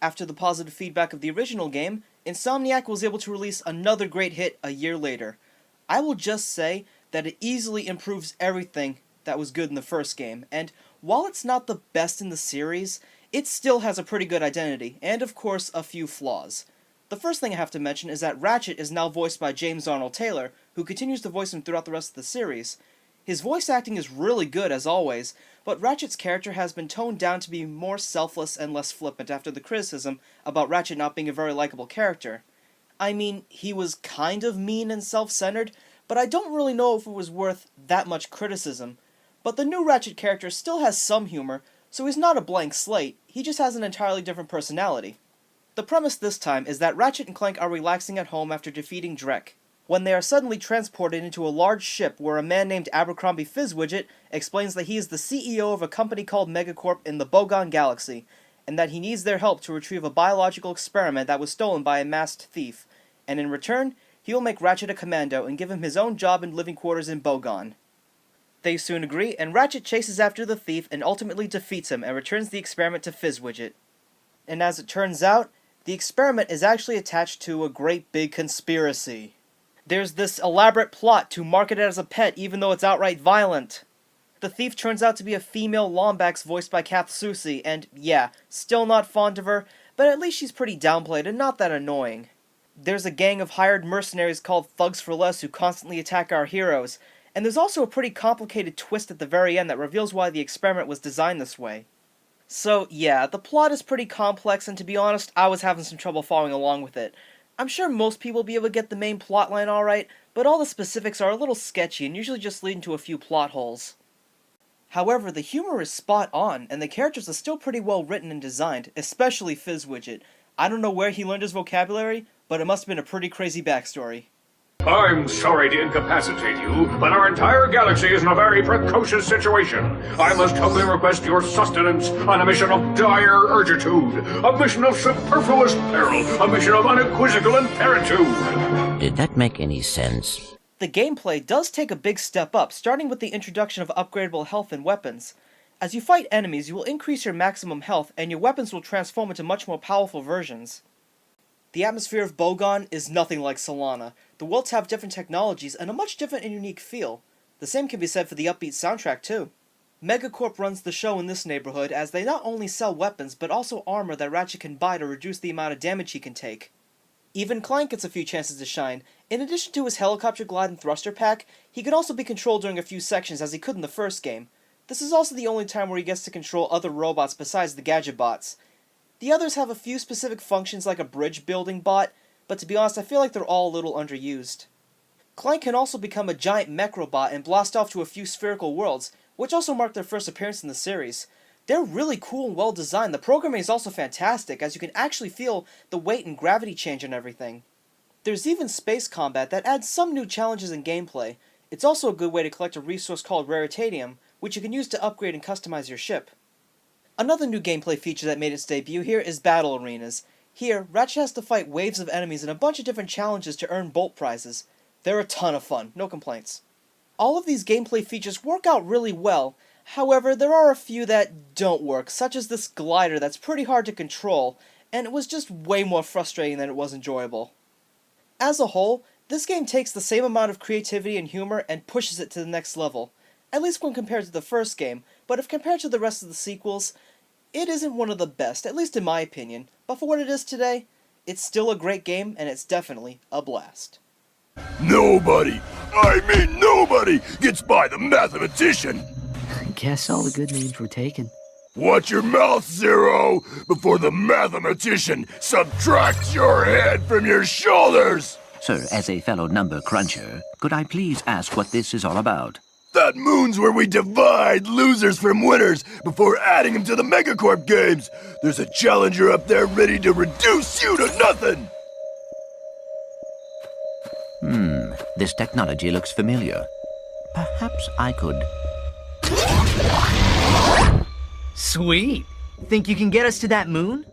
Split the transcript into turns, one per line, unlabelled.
After the positive feedback of the original game, Insomniac was able to release another great hit a year later. I will just say that it easily improves everything that was good in the first game, and while it's not the best in the series, it still has a pretty good identity, and of course a few flaws. The first thing I have to mention is that Ratchet is now voiced by James Arnold Taylor, who continues to voice him throughout the rest of the series. His voice acting is really good as always, but Ratchet's character has been toned down to be more selfless and less flippant after the criticism about Ratchet not being a very likable character. I mean, he was kind of mean and self-centered, but I don't really know if it was worth that much criticism. But the new Ratchet character still has some humor, so he's not a blank slate, he just has an entirely different personality. The premise this time is that Ratchet and Clank are relaxing at home after defeating Drek, when they are suddenly transported into a large ship where a man named Abercrombie Fizzwidget explains that he is the CEO of a company called Megacorp in the Bogon Galaxy, and that he needs their help to retrieve a biological experiment that was stolen by a masked thief, and in return, he will make Ratchet a commando and give him his own job and living quarters in Bogon. They soon agree, and Ratchet chases after the thief and ultimately defeats him and returns the experiment to Fizzwidget. And as it turns out, the experiment is actually attached to a great big conspiracy. There's this elaborate plot to market it as a pet even though it's outright violent. The thief turns out to be a female Lombax voiced by Kath Soucie, and yeah, still not fond of her, but at least she's pretty downplayed and not that annoying. There's a gang of hired mercenaries called Thugs for Less who constantly attack our heroes, and there's also a pretty complicated twist at the very end that reveals why the experiment was designed this way. So yeah, the plot is pretty complex, and to be honest, I was having some trouble following along with it. I'm sure most people will be able to get the main plotline alright, but all the specifics are a little sketchy and usually just lead into a few plot holes. However, the humor is spot on, and the characters are still pretty well written and designed, especially Fizzwidget. I don't know where he learned his vocabulary, but it must have been a pretty crazy backstory.
I'm sorry to incapacitate you, but our entire galaxy is in a very precocious situation. I must humbly request your sustenance on a mission of dire urgitude, a mission of superfluous peril, a mission of unequivocal imperitude.
Did that make any sense?
The gameplay does take a big step up, starting with the introduction of upgradable health and weapons. As you fight enemies, you will increase your maximum health, and your weapons will transform into much more powerful versions. The atmosphere of Bogon is nothing like Solana. The worlds have different technologies and a much different and unique feel. The same can be said for the upbeat soundtrack too. Megacorp runs the show in this neighborhood as they not only sell weapons but also armor that Ratchet can buy to reduce the amount of damage he can take. Even Clank gets a few chances to shine. In addition to his helicopter glide and thruster pack, he can also be controlled during a few sections as he could in the first game. This is also the only time where he gets to control other robots besides the Gadget bots. The others have a few specific functions like a bridge building bot, but to be honest I feel like they're all a little underused. Clank can also become a giant mech robot and blast off to a few spherical worlds, which also mark their first appearance in the series. They're really cool and well designed. The programming is also fantastic, as you can actually feel the weight and gravity change and everything. There's even space combat that adds some new challenges in gameplay. It's also a good way to collect a resource called Raritanium, which you can use to upgrade and customize your ship. Another new gameplay feature that made its debut here is battle arenas. Here, Ratchet has to fight waves of enemies and a bunch of different challenges to earn bolt prizes. They're a ton of fun, no complaints. All of these gameplay features work out really well, however there are a few that don't work, such as this glider that's pretty hard to control, and it was just way more frustrating than it was enjoyable. As a whole, this game takes the same amount of creativity and humor and pushes it to the next level, at least when compared to the first game, but if compared to the rest of the sequels, it isn't one of the best, at least in my opinion, but for what it is today, it's still a great game, and it's definitely a blast.
Nobody, I mean nobody, gets by the mathematician!
I guess all the good names were taken.
Watch your mouth, Zero, before the mathematician subtracts your head from your shoulders!
Sir, as a fellow number cruncher, could I please ask what this is all about?
That moon's where we divide losers from winners before adding them to the Megacorp games. There's a challenger up there ready to reduce you to nothing.
This technology looks familiar. Perhaps I could...
Sweet! Think you can get us to that moon?